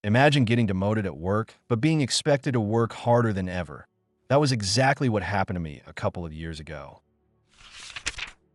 Imagine getting demoted at work, but being expected to work harder than ever. That was exactly what happened to me a couple of years ago.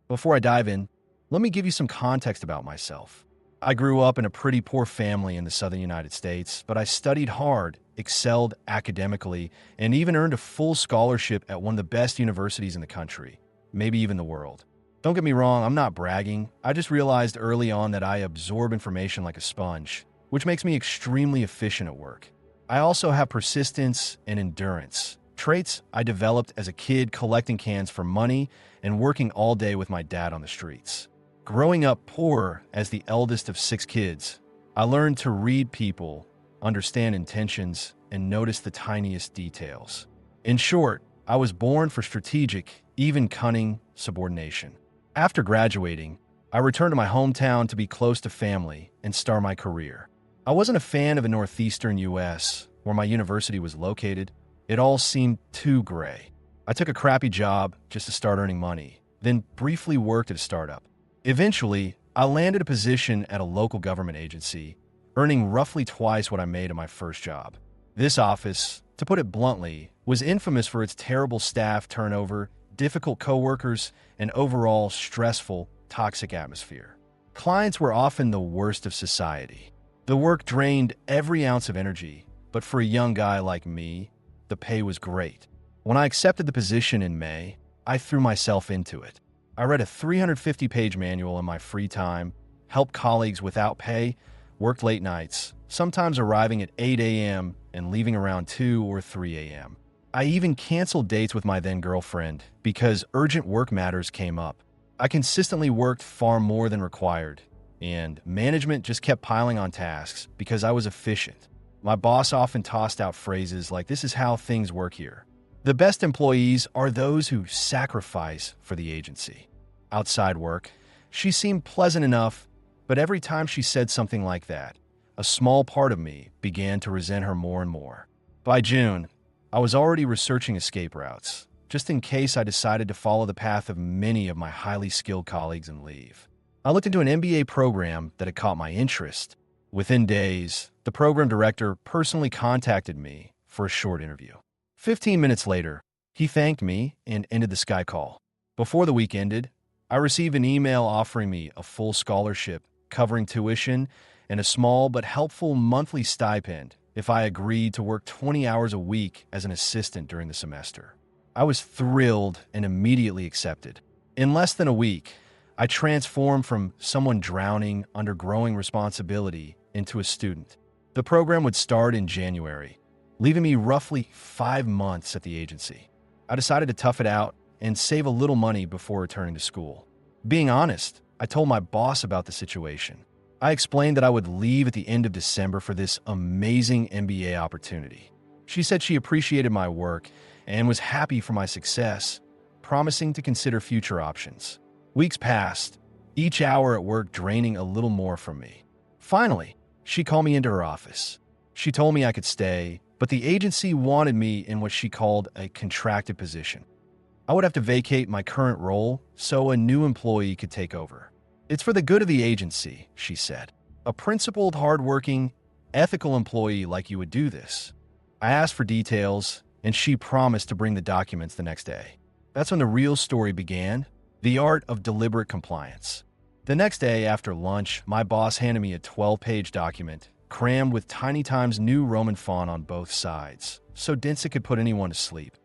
Before I dive in, let me give you some context about myself. I grew up in a pretty poor family in the southern United States, but I studied hard, excelled academically, and even earned a full scholarship at one of the best universities in the country, maybe even the world. Don't get me wrong, I'm not bragging. I just realized early on that I absorb information like a sponge, which makes me extremely efficient at work. I also have persistence and endurance, traits I developed as a kid collecting cans for money and working all day with my dad on the streets. Growing up poor as the eldest of 6 kids, I learned to read people, understand intentions, and notice the tiniest details. In short, I was born for strategic, even cunning subordination. After graduating, I returned to my hometown to be close to family and start my career. I wasn't a fan of the northeastern U.S., where my university was located. It all seemed too gray. I took a crappy job just to start earning money, then briefly worked at a startup. Eventually, I landed a position at a local government agency, earning roughly twice what I made at my first job. This office, to put it bluntly, was infamous for its terrible staff turnover, difficult coworkers, and overall stressful, toxic atmosphere. Clients were often the worst of society. The work drained every ounce of energy, but for a young guy like me, the pay was great. When I accepted the position in May, I threw myself into it. I read a 350-page manual in my free time, helped colleagues without pay, worked late nights, sometimes arriving at 8 a.m. and leaving around 2 or 3 a.m. I even canceled dates with my then-girlfriend because urgent work matters came up. I consistently worked far more than required, and management just kept piling on tasks because I was efficient. My boss often tossed out phrases like, "This is how things work here." The best employees are those who sacrifice for the agency. Outside work, she seemed pleasant enough, but every time she said something like that, a small part of me began to resent her more and more. By June, I was already researching escape routes, just in case I decided to follow the path of many of my highly skilled colleagues and leave. I looked into an MBA program that had caught my interest. Within days, the program director personally contacted me for a short interview. 15 minutes later, he thanked me and ended the Sky call. Before the week ended, I received an email offering me a full scholarship, covering tuition, and a small but helpful monthly stipend if I agreed to work 20 hours a week as an assistant during the semester. I was thrilled and immediately accepted. In less than a week, I transformed from someone drowning under growing responsibility into a student. The program would start in January, leaving me roughly 5 months at the agency. I decided to tough it out and save a little money before returning to school. Being honest, I told my boss about the situation. I explained that I would leave at the end of December for this amazing MBA opportunity. She said she appreciated my work and was happy for my success, promising to consider future options. Weeks passed, each hour at work draining a little more from me. Finally, she called me into her office. She told me I could stay, but the agency wanted me in what she called a contracted position. I would have to vacate my current role so a new employee could take over. "It's for the good of the agency," she said. "A principled, hardworking, ethical employee like you would do this." I asked for details, and she promised to bring the documents the next day. That's when the real story began, the art of deliberate compliance. The next day after lunch, my boss handed me a 12-page document crammed with tiny Times New Roman font on both sides, so dense it could put anyone to sleep.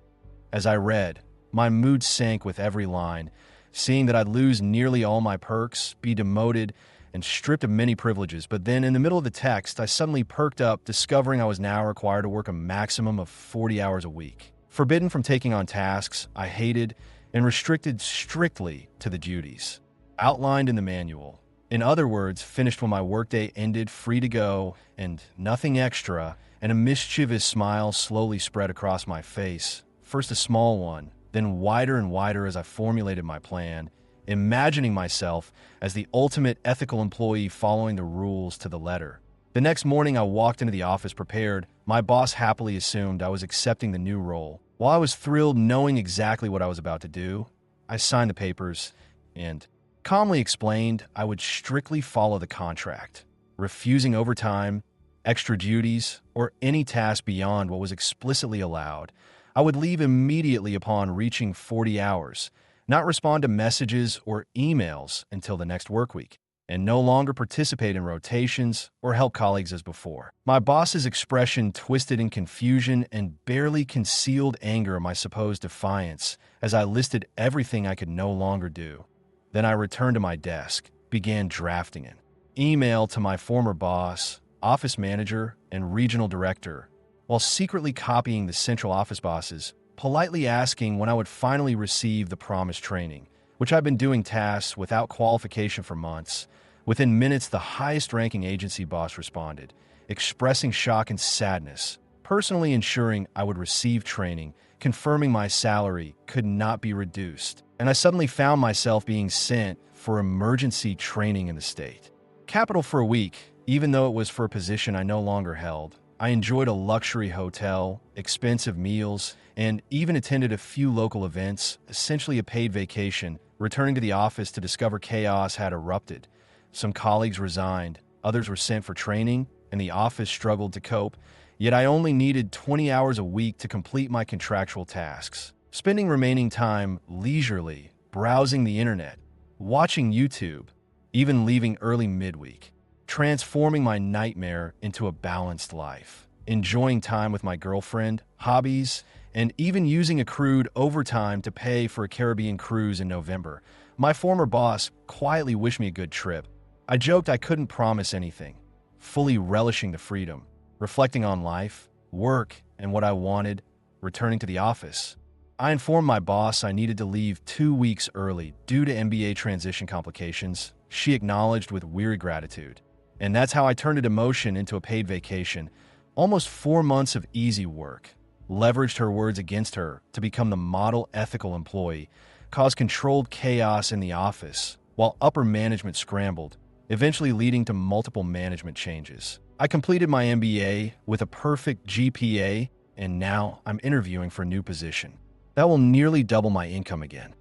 As I read, my mood sank with every line, seeing that I'd lose nearly all my perks, be demoted, and stripped of many privileges. But then in the middle of the text, I suddenly perked up, discovering I was now required to work a maximum of 40 hours a week. Forbidden from taking on tasks I hated and restricted strictly to the duties outlined in the manual. In other words, finished when my workday ended, free to go, and nothing extra, and a mischievous smile slowly spread across my face. First a small one, then wider and wider as I formulated my plan, imagining myself as the ultimate ethical employee following the rules to the letter. The next morning, I walked into the office prepared. My boss happily assumed I was accepting the new role. While I was thrilled knowing exactly what I was about to do, I signed the papers and calmly explained I would strictly follow the contract, refusing overtime, extra duties, or any task beyond what was explicitly allowed, I would leave immediately upon reaching 40 hours, not respond to messages or emails until the next work week, and no longer participate in rotations or help colleagues as before. My boss's expression twisted in confusion and barely concealed anger at my supposed defiance as I listed everything I could no longer do. Then I returned to my desk, began drafting an email to my former boss, office manager, and regional director, while secretly copying the central office bosses, politely asking when I would finally receive the promised training, which I've been doing tasks without qualification for months. Within minutes, the highest-ranking agency boss responded, expressing shock and sadness, personally ensuring I would receive training, confirming my salary could not be reduced, and I suddenly found myself being sent for emergency training in the state. Capital for a week, even though it was for a position I no longer held. I enjoyed a luxury hotel, expensive meals, and even attended a few local events, essentially a paid vacation, returning to the office to discover chaos had erupted. Some colleagues resigned, others were sent for training, and the office struggled to cope, yet I only needed 20 hours a week to complete my contractual tasks. Spending remaining time leisurely, browsing the internet, watching YouTube, even leaving early midweek, transforming my nightmare into a balanced life, enjoying time with my girlfriend, hobbies, and even using accrued overtime to pay for a Caribbean cruise in November. My former boss quietly wished me a good trip. I joked I couldn't promise anything, fully relishing the freedom, reflecting on life, work, and what I wanted, returning to the office. I informed my boss I needed to leave 2 weeks early due to MBA transition complications. She acknowledged with weary gratitude. And that's how I turned a demotion into a paid vacation. Almost 4 months of easy work. Leveraged her words against her to become the model ethical employee, caused controlled chaos in the office, while upper management scrambled, eventually leading to multiple management changes. I completed my MBA with a perfect GPA, and now I'm interviewing for a new position. That will nearly double my income again.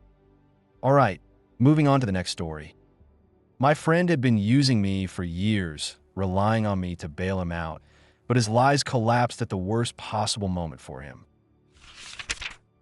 All right, moving on to the next story. My friend had been using me for years, relying on me to bail him out, but his lies collapsed at the worst possible moment for him.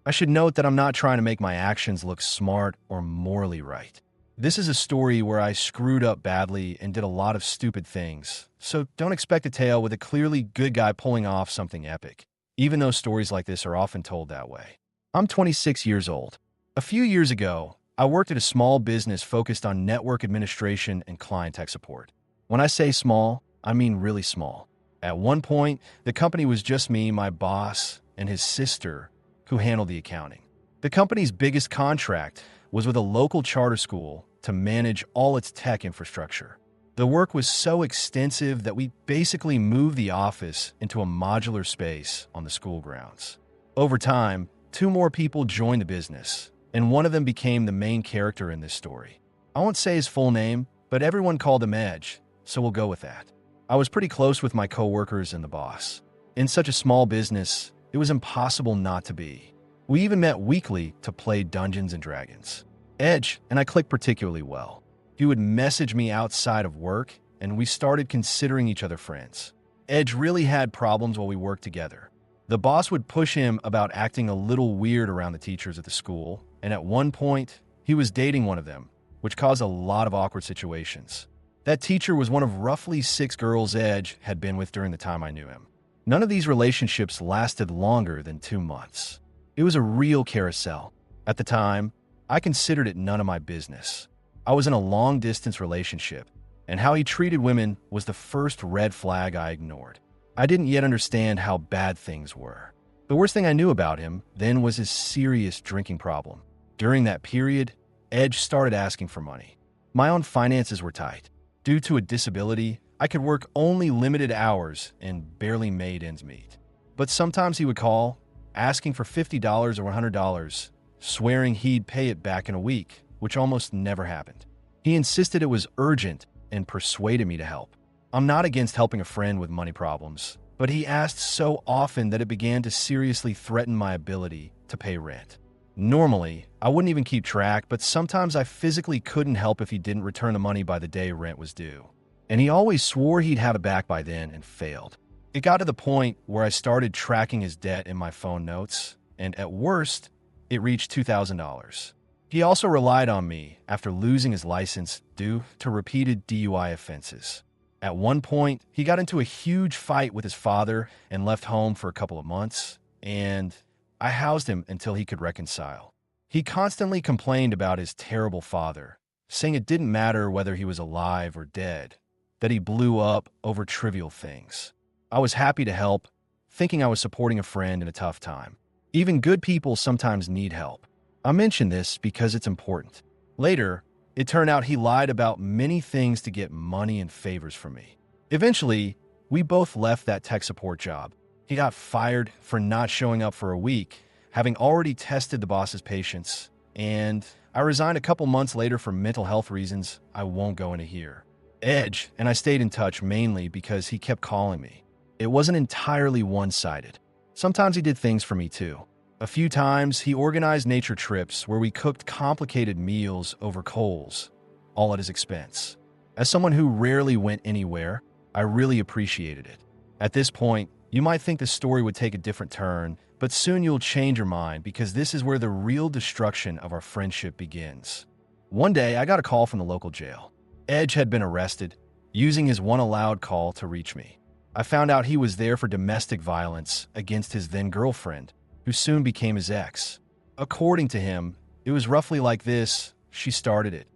I should note that I'm not trying to make my actions look smart or morally right. This is a story where I screwed up badly and did a lot of stupid things, so don't expect a tale with a clearly good guy pulling off something epic, even though stories like this are often told that way. I'm 26 years old. A few years ago, I worked at a small business focused on network administration and client tech support. When I say small, I mean really small. At one point, the company was just me, my boss, and his sister, who handled the accounting. The company's biggest contract was with a local charter school to manage all its tech infrastructure. The work was so extensive that we basically moved the office into a modular space on the school grounds. Over time, 2 more people joined the business, and one of them became the main character in this story. I won't say his full name, but everyone called him Edge, so we'll go with that. I was pretty close with my coworkers and the boss. In such a small business, it was impossible not to be. We even met weekly to play Dungeons and Dragons. Edge and I clicked particularly well. He would message me outside of work, and we started considering each other friends. Edge really had problems while we worked together. The boss would push him about acting a little weird around the teachers at the school, and at one point, he was dating one of them, which caused a lot of awkward situations. That teacher was one of roughly 6 girls Edge had been with during the time I knew him. None of these relationships lasted longer than 2 months. It was a real carousel. At the time, I considered it none of my business. I was in a long-distance relationship, and how he treated women was the first red flag I ignored. I didn't yet understand how bad things were. The worst thing I knew about him then was his serious drinking problem. During that period, Edge started asking for money. My own finances were tight. Due to a disability, I could work only limited hours and barely made ends meet. But sometimes he would call, asking for $50 or $100, swearing he'd pay it back in a week, which almost never happened. He insisted it was urgent and persuaded me to help. I'm not against helping a friend with money problems, but he asked so often that it began to seriously threaten my ability to pay rent. Normally, I wouldn't even keep track, but sometimes I physically couldn't help if he didn't return the money by the day rent was due. And he always swore he'd have it back by then and failed. It got to the point where I started tracking his debt in my phone notes, and at worst, it reached $2,000. He also relied on me after losing his license due to repeated DUI offenses. At one point, he got into a huge fight with his father and left home for a couple of months, and I housed him until he could reconcile. He constantly complained about his terrible father, saying it didn't matter whether he was alive or dead, that he blew up over trivial things. I was happy to help, thinking I was supporting a friend in a tough time. Even good people sometimes need help. I mention this because it's important. Later, it turned out he lied about many things to get money and favors from me. Eventually, we both left that tech support job. He got fired for not showing up for a week, having already tested the boss's patience, and I resigned a couple months later for mental health reasons I won't go into here. Edge and I stayed in touch mainly because he kept calling me. It wasn't entirely one-sided. Sometimes he did things for me too. A few times, he organized nature trips where we cooked complicated meals over coals, all at his expense. As someone who rarely went anywhere, I really appreciated it. At this point, you might think the story would take a different turn, but soon you'll change your mind because this is where the real destruction of our friendship begins. One day, I got a call from the local jail. Edge had been arrested, using his one allowed call to reach me. I found out he was there for domestic violence against his then-girlfriend, who soon became his ex. According to him, it was roughly like this: she started it,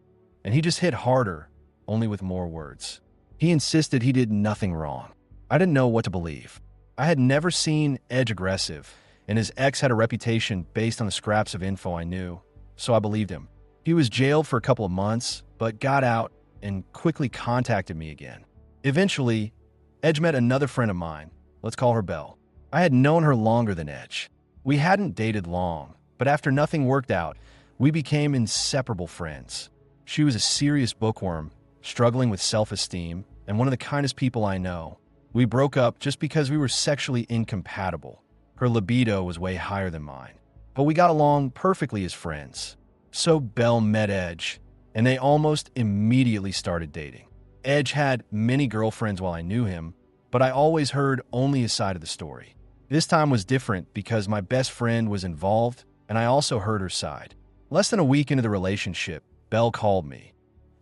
and he just hit harder, only with more words. He insisted he did nothing wrong. I didn't know what to believe. I had never seen Edge aggressive, and his ex had a reputation based on the scraps of info I knew, so I believed him. He was jailed for a couple of months, but got out and quickly contacted me again. Eventually, Edge met another friend of mine. Let's call her Belle. I had known her longer than Edge. We hadn't dated long, but after nothing worked out, we became inseparable friends. She was a serious bookworm, struggling with self-esteem, and one of the kindest people I know. We broke up just because we were sexually incompatible. Her libido was way higher than mine, but we got along perfectly as friends. So Belle met Edge, and they almost immediately started dating. Edge had many girlfriends while I knew him, but I always heard only his side of the story. This time was different because my best friend was involved, and I also heard her side. Less than a week into the relationship, Belle called me,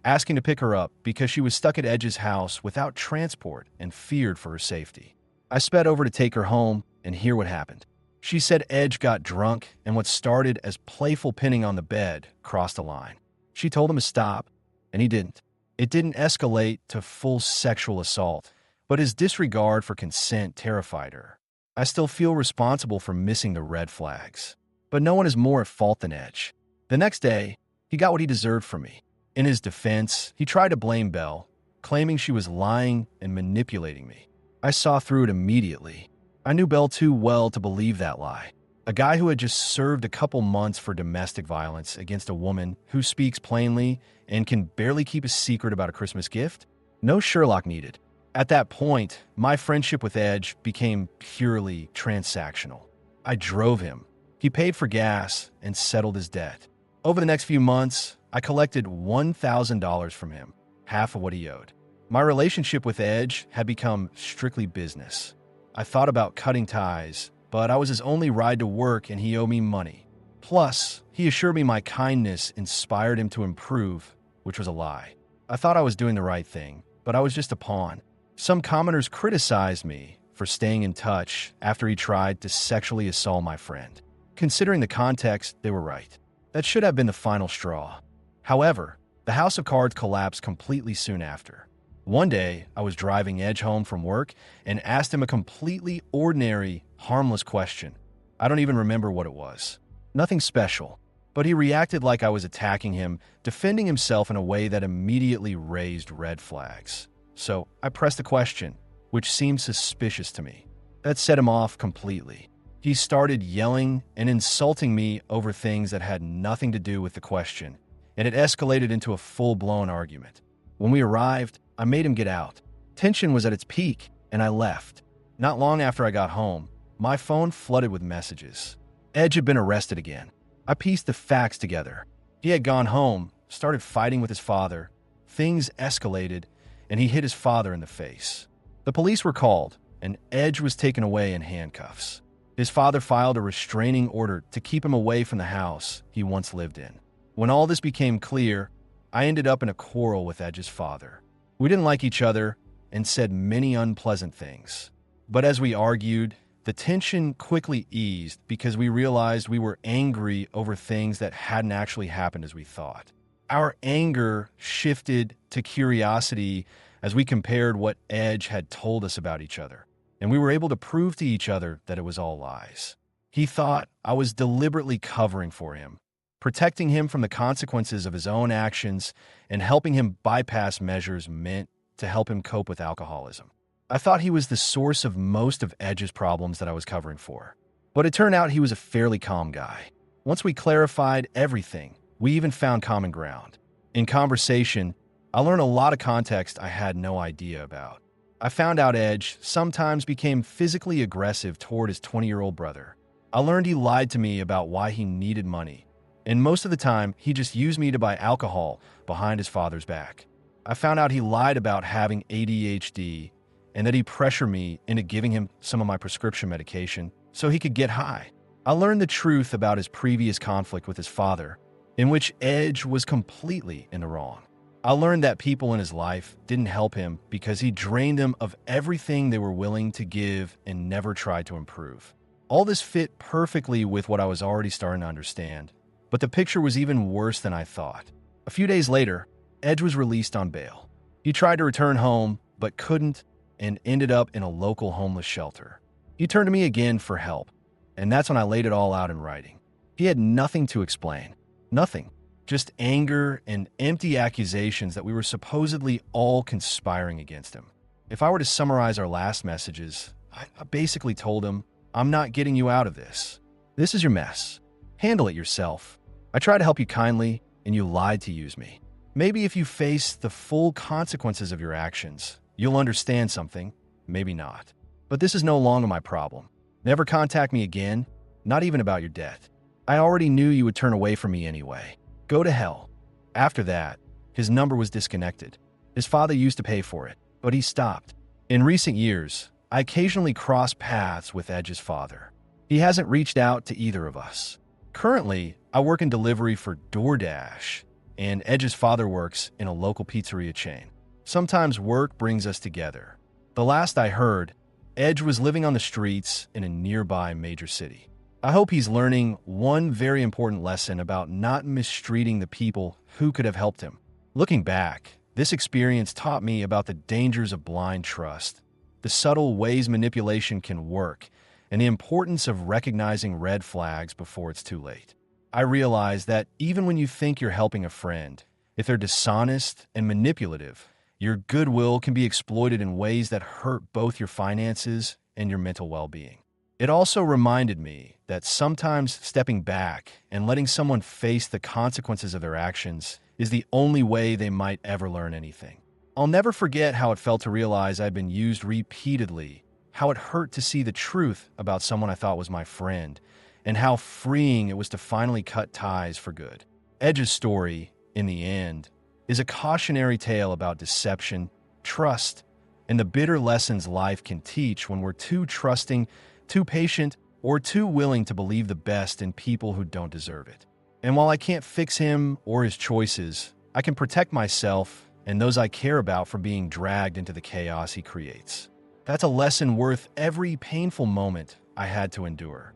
asking to pick her up because she was stuck at Edge's house without transport and feared for her safety. I sped over to take her home and hear what happened. She said Edge got drunk, and what started as playful pinning on the bed crossed a line. She told him to stop, and he didn't. It didn't escalate to full sexual assault, but his disregard for consent terrified her. I still feel responsible for missing the red flags, but no one is more at fault than Edge. The next day, he got what he deserved from me. In his defense, he tried to blame Belle, claiming she was lying and manipulating me. I saw through it immediately. I knew Belle too well to believe that lie. A guy who had just served a couple months for domestic violence against a woman who speaks plainly and can barely keep a secret about a Christmas gift? No Sherlock needed. At that point, my friendship with Edge became purely transactional. I drove him. He paid for gas and settled his debt. Over the next few months, I collected $1,000 from him, half of what he owed. My relationship with Edge had become strictly business. I thought about cutting ties, but I was his only ride to work and he owed me money. Plus, he assured me my kindness inspired him to improve, which was a lie. I thought I was doing the right thing, but I was just a pawn. Some commenters criticized me for staying in touch after he tried to sexually assault my friend. Considering the context, they were right. That should have been the final straw. However, the house of cards collapsed completely soon after. One day, I was driving Edge home from work and asked him a completely ordinary, harmless question. I don't even remember what it was. Nothing special, but he reacted like I was attacking him, defending himself in a way that immediately raised red flags. So I pressed the question, which seemed suspicious to me. That set him off completely. He started yelling and insulting me over things that had nothing to do with the question, and it escalated into a full-blown argument. When we arrived, I made him get out. Tension was at its peak, and I left. Not long after I got home, my phone flooded with messages. Edge had been arrested again. I pieced the facts together. He had gone home, started fighting with his father. Things escalated, and he hit his father in the face. The police were called, and Edge was taken away in handcuffs. His father filed a restraining order to keep him away from the house he once lived in. When all this became clear, I ended up in a quarrel with Edge's father. We didn't like each other and said many unpleasant things. But as we argued, the tension quickly eased because we realized we were angry over things that hadn't actually happened as we thought. Our anger shifted to curiosity as we compared what Edge had told us about each other, and we were able to prove to each other that it was all lies. He thought I was deliberately covering for him, protecting him from the consequences of his own actions and helping him bypass measures meant to help him cope with alcoholism. I thought he was the source of most of Edge's problems that I was covering for, but it turned out he was a fairly calm guy. Once we clarified everything, we even found common ground. In conversation, I learned a lot of context I had no idea about. I found out Edge sometimes became physically aggressive toward his 20-year-old brother. I learned he lied to me about why he needed money, and most of the time, he just used me to buy alcohol behind his father's back. I found out he lied about having ADHD and that he pressured me into giving him some of my prescription medication so he could get high. I learned the truth about his previous conflict with his father, in which Edge was completely in the wrong. I learned that people in his life didn't help him because he drained them of everything they were willing to give and never tried to improve. All this fit perfectly with what I was already starting to understand, but the picture was even worse than I thought. A few days later, Edge was released on bail. He tried to return home, but couldn't, and ended up in a local homeless shelter. He turned to me again for help, and that's when I laid it all out in writing. He had nothing to explain. Nothing. Just anger and empty accusations that we were supposedly all conspiring against him. If I were to summarize our last messages, I basically told him, I'm not getting you out of this. This is your mess. Handle it yourself. I tried to help you kindly, and you lied to use me. Maybe if you face the full consequences of your actions, you'll understand something, maybe not. But this is no longer my problem. Never contact me again, not even about your debt. I already knew you would turn away from me anyway. Go to hell. After that, his number was disconnected. His father used to pay for it, but he stopped. In recent years, I occasionally cross paths with Edge's father. He hasn't reached out to either of us. Currently, I work in delivery for DoorDash, and Edge's father works in a local pizzeria chain. Sometimes work brings us together. The last I heard, Edge was living on the streets in a nearby major city. I hope he's learning one very important lesson about not mistreating the people who could have helped him. Looking back, this experience taught me about the dangers of blind trust, the subtle ways manipulation can work, and the importance of recognizing red flags before it's too late. I realized that even when you think you're helping a friend, if they're dishonest and manipulative, your goodwill can be exploited in ways that hurt both your finances and your mental well-being. It also reminded me that sometimes stepping back and letting someone face the consequences of their actions is the only way they might ever learn anything. I'll never forget how it felt to realize I'd been used repeatedly, how it hurt to see the truth about someone I thought was my friend, and how freeing it was to finally cut ties for good. Edge's story, in the end, is a cautionary tale about deception, trust, and the bitter lessons life can teach when we're too trusting, too patient, or too willing to believe the best in people who don't deserve it. And while I can't fix him or his choices, I can protect myself and those I care about from being dragged into the chaos he creates. That's a lesson worth every painful moment I had to endure.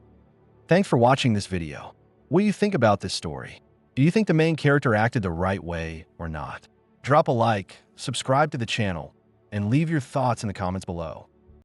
Thanks for watching this video. What do you think about this story? Do you think the main character acted the right way or not? Drop a like, subscribe to the channel, and leave your thoughts in the comments below.